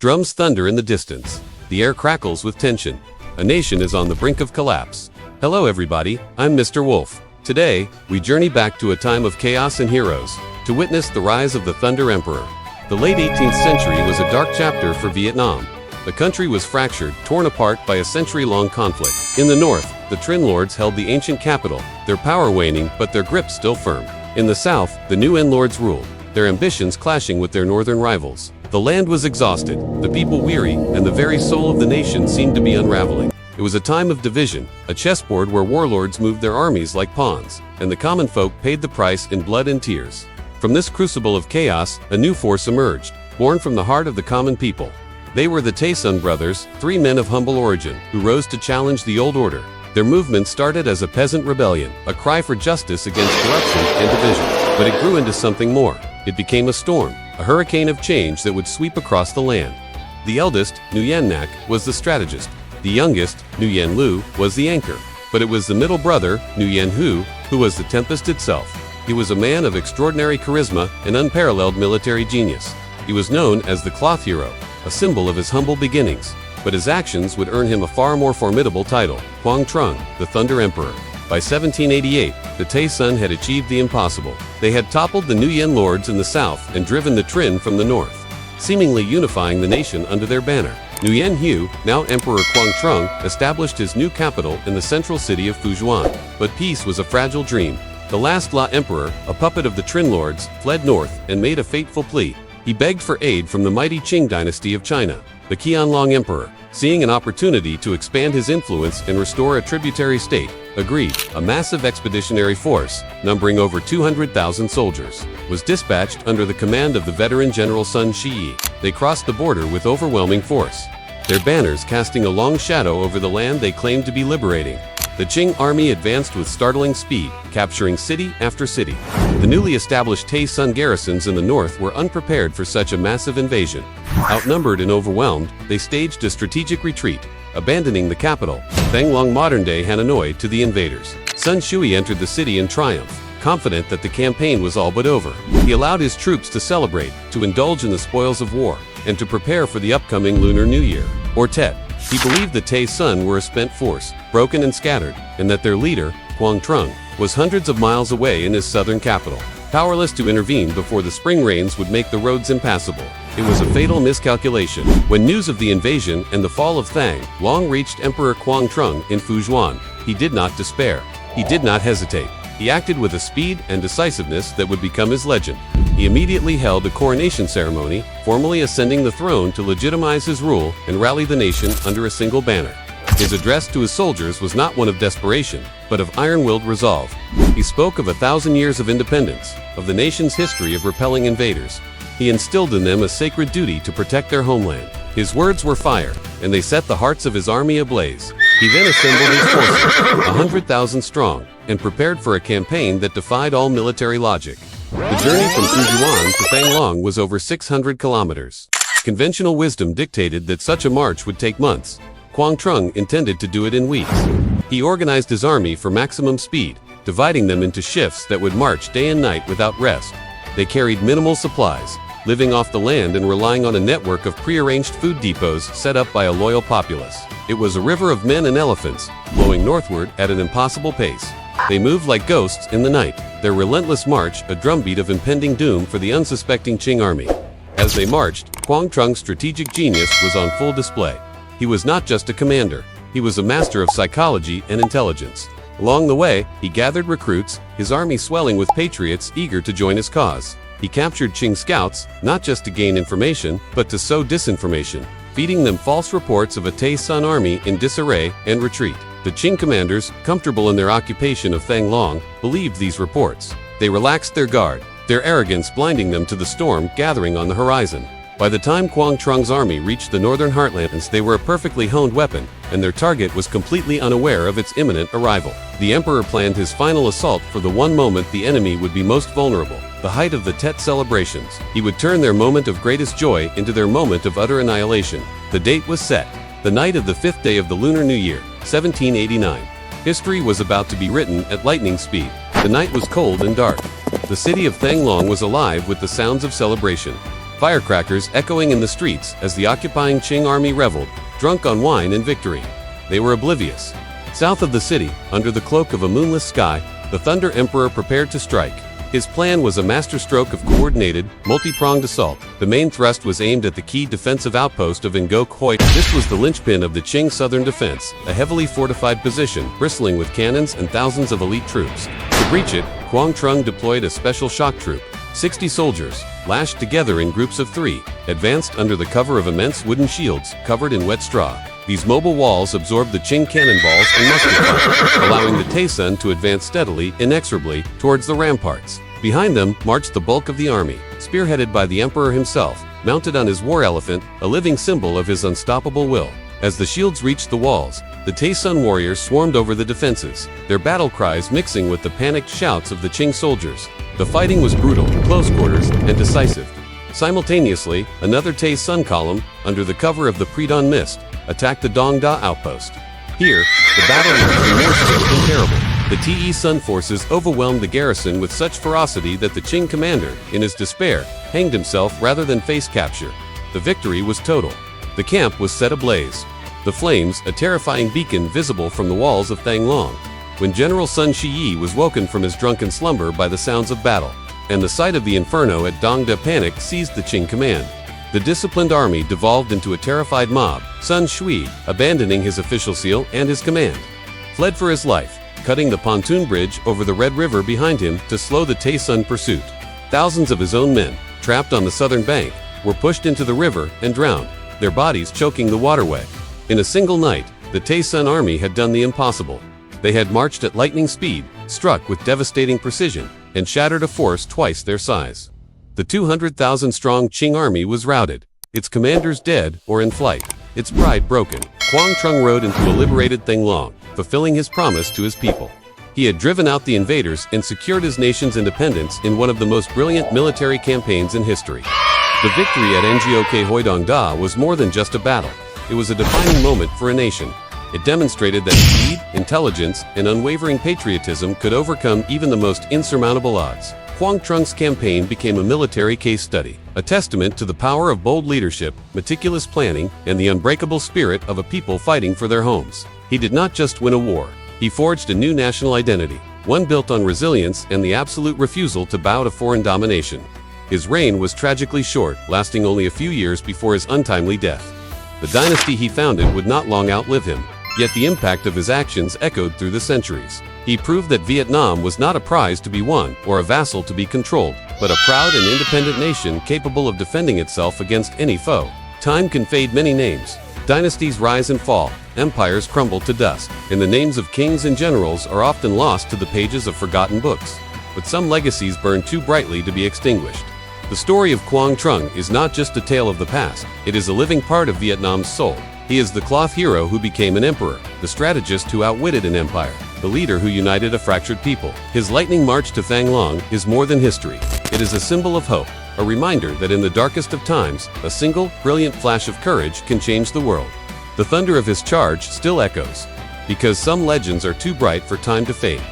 Drums thunder in the distance. The air crackles with tension. A nation is on the brink of collapse. Hello everybody, I'm Mr. Wolf. Today, we journey back to a time of chaos and heroes, to witness the rise of the Thunder Emperor. The late 18th century was a dark chapter for Vietnam. The country was fractured, torn apart by a century-long conflict. In the north, the Trin Lords held the ancient capital, their power waning but their grip still firm. In the south, the new N Lords ruled, their ambitions clashing with their northern rivals. The land was exhausted, the people weary, and the very soul of the nation seemed to be unraveling. It was a time of division, a chessboard where warlords moved their armies like pawns, and the common folk paid the price in blood and tears. From this crucible of chaos, a new force emerged, born from the heart of the common people. They were the Tay Sun brothers, three men of humble origin, who rose to challenge the old order. Their movement started as a peasant rebellion, a cry for justice against corruption and division. But it grew into something more. It became a storm, a hurricane of change that would sweep across the land. The eldest, Nguyen Nak, was the strategist. The youngest, Nguyen Lu, was the anchor. But it was the middle brother, Nguyen Hu, who was the tempest itself. He was a man of extraordinary charisma and unparalleled military genius. He was known as the Cloth Hero, a symbol of his humble beginnings. But his actions would earn him a far more formidable title, Quang, the Thunder Emperor. By 1788, the Tay Sun had achieved the impossible. They had toppled the Nguyen Lords in the south and driven the Trin from the north, seemingly unifying the nation under their banner. Nguyen Hu, now Emperor Quang, established his new capital in the central city of Fujian. But peace was a fragile dream. The last La Emperor, a puppet of the Trin Lords, fled north and made a fateful plea. He begged for aid from the mighty Qing dynasty of China. The Qianlong Emperor, seeing an opportunity to expand his influence and restore a tributary state, agreed. A massive expeditionary force, numbering over 200,000 soldiers, was dispatched under the command of the veteran General Sun Shiyi. They crossed the border with overwhelming force, their banners casting a long shadow over the land they claimed to be liberating. The Qing army advanced with startling speed, capturing city after city. The newly established Tay Sun garrisons in the north were unprepared for such a massive invasion. Outnumbered and overwhelmed, they staged a strategic retreat, abandoning the capital, Thanglong modern-day Hanoi, to the invaders. Sun Shui entered the city in triumph, confident that the campaign was all but over. He allowed his troops to celebrate, to indulge in the spoils of war, and to prepare for the upcoming Lunar New Year, or Tet. He believed the Tay Sun were a spent force, broken and scattered, and that their leader, Quang, was hundreds of miles away in his southern capital, powerless to intervene before the spring rains would make the roads impassable. It was a fatal miscalculation. When news of the invasion and the fall of Thang Long reached Emperor Quang in Fujian, he did not despair. He did not hesitate. He acted with a speed and decisiveness that would become his legend. He immediately held a coronation ceremony, formally ascending the throne to legitimize his rule and rally the nation under a single banner. His address to his soldiers was not one of desperation, but of iron-willed resolve. He spoke of 1,000 years of independence, of the nation's history of repelling invaders. He instilled in them a sacred duty to protect their homeland. His words were fire, and they set the hearts of his army ablaze. He then assembled his forces, 100,000 strong, and prepared for a campaign that defied all military logic. The journey from Fujian to Thanglong was over 600 kilometers. Conventional wisdom dictated that such a march would take months. Quang intended to do it in weeks. He organized his army for maximum speed, dividing them into shifts that would march day and night without rest. They carried minimal supplies, living off the land and relying on a network of prearranged food depots set up by a loyal populace. It was a river of men and elephants, flowing northward at an impossible pace. They moved like ghosts in the night, their relentless march a drumbeat of impending doom for the unsuspecting Qing army. As they marched, Quang strategic genius was on full display. He was not just a commander, he was a master of psychology and intelligence. Along the way, he gathered recruits, his army swelling with patriots eager to join his cause. He captured Qing scouts, not just to gain information, but to sow disinformation, feeding them false reports of a Tay Sun army in disarray and retreat. The Qing commanders, comfortable in their occupation of Thanglong, believed these reports. They relaxed their guard, their arrogance blinding them to the storm gathering on the horizon. By the time Quang army reached the northern heartlands, they were a perfectly honed weapon, and their target was completely unaware of its imminent arrival. The emperor planned his final assault for the one moment the enemy would be most vulnerable, the height of the Tet celebrations. He would turn their moment of greatest joy into their moment of utter annihilation. The date was set, the night of the 5th day of the Lunar New Year, 1789. History was about to be written at lightning speed. The night was cold and dark. The city of Thanglong was alive with the sounds of celebration. firecrackers echoing in the streets as the occupying Qing army reveled, drunk on wine and victory. They were oblivious. South of the city, under the cloak of a moonless sky, the Thunder Emperor prepared to strike. His plan was a masterstroke of coordinated, multi-pronged assault. The main thrust was aimed at the key defensive outpost of Ngok Hoi. This was the linchpin of the Qing southern defense, a heavily fortified position, bristling with cannons and thousands of elite troops. To breach it, Quang deployed a special shock troop. 60 soldiers, lashed together in groups of 3, advanced under the cover of immense wooden shields covered in wet straw. These mobile walls absorbed the Qing cannonballs and musket fire, allowing the Taisun to advance steadily, inexorably, towards the ramparts. Behind them marched the bulk of the army, spearheaded by the emperor himself, mounted on his war elephant, a living symbol of his unstoppable will. As the shields reached the walls, the Taisun warriors swarmed over the defenses, their battle cries mixing with the panicked shouts of the Qing soldiers. The fighting was brutal, close quarters, and decisive. Simultaneously, another Taisun column, under the cover of the pre-dawn mist, attacked the Dongda outpost. Here, the battle was even more swift and terrible. The Taisun forces overwhelmed the garrison with such ferocity that the Qing commander, in his despair, hanged himself rather than face capture. The victory was total. The camp was set ablaze. The flames, a terrifying beacon visible from the walls of Thanglong. When General Sun Shiyi was woken from his drunken slumber by the sounds of battle, and the sight of the inferno at Dongda, panic seized the Qing command. The disciplined army devolved into a terrified mob. Sun Shui, abandoning his official seal and his command, fled for his life, cutting the pontoon bridge over the Red River behind him to slow the Taisun pursuit. Thousands of his own men, trapped on the southern bank, were pushed into the river and drowned, their bodies choking the waterway. In a single night, the Taisun army had done the impossible. They had marched at lightning speed, struck with devastating precision, and shattered a force twice their size. The 200,000-strong Qing army was routed, its commanders dead or in flight, its pride broken. Quang rode into a liberated Thanglong, fulfilling his promise to his people. He had driven out the invaders and secured his nation's independence in one of the most brilliant military campaigns in history. The victory at Ngok Hoidongda was more than just a battle. It was a defining moment for a nation. It demonstrated that speed, intelligence, and unwavering patriotism could overcome even the most insurmountable odds. Quang campaign became a military case study, a testament to the power of bold leadership, meticulous planning, and the unbreakable spirit of a people fighting for their homes. He did not just win a war, he forged a new national identity, one built on resilience and the absolute refusal to bow to foreign domination. His reign was tragically short, lasting only a few years before his untimely death. The dynasty he founded would not long outlive him, yet the impact of his actions echoed through the centuries. He proved that Vietnam was not a prize to be won or a vassal to be controlled, but a proud and independent nation capable of defending itself against any foe. Time can fade many names. Dynasties rise and fall, empires crumble to dust, and the names of kings and generals are often lost to the pages of forgotten books. But some legacies burn too brightly to be extinguished. The story of Quang is not just a tale of the past, it is a living part of Vietnam's soul. He is the cloth hero who became an emperor, the strategist who outwitted an empire, the leader who united a fractured people. His lightning march to Thanglong is more than history. It is a symbol of hope, a reminder that in the darkest of times, a single, brilliant flash of courage can change the world. The thunder of his charge still echoes, because some legends are too bright for time to fade.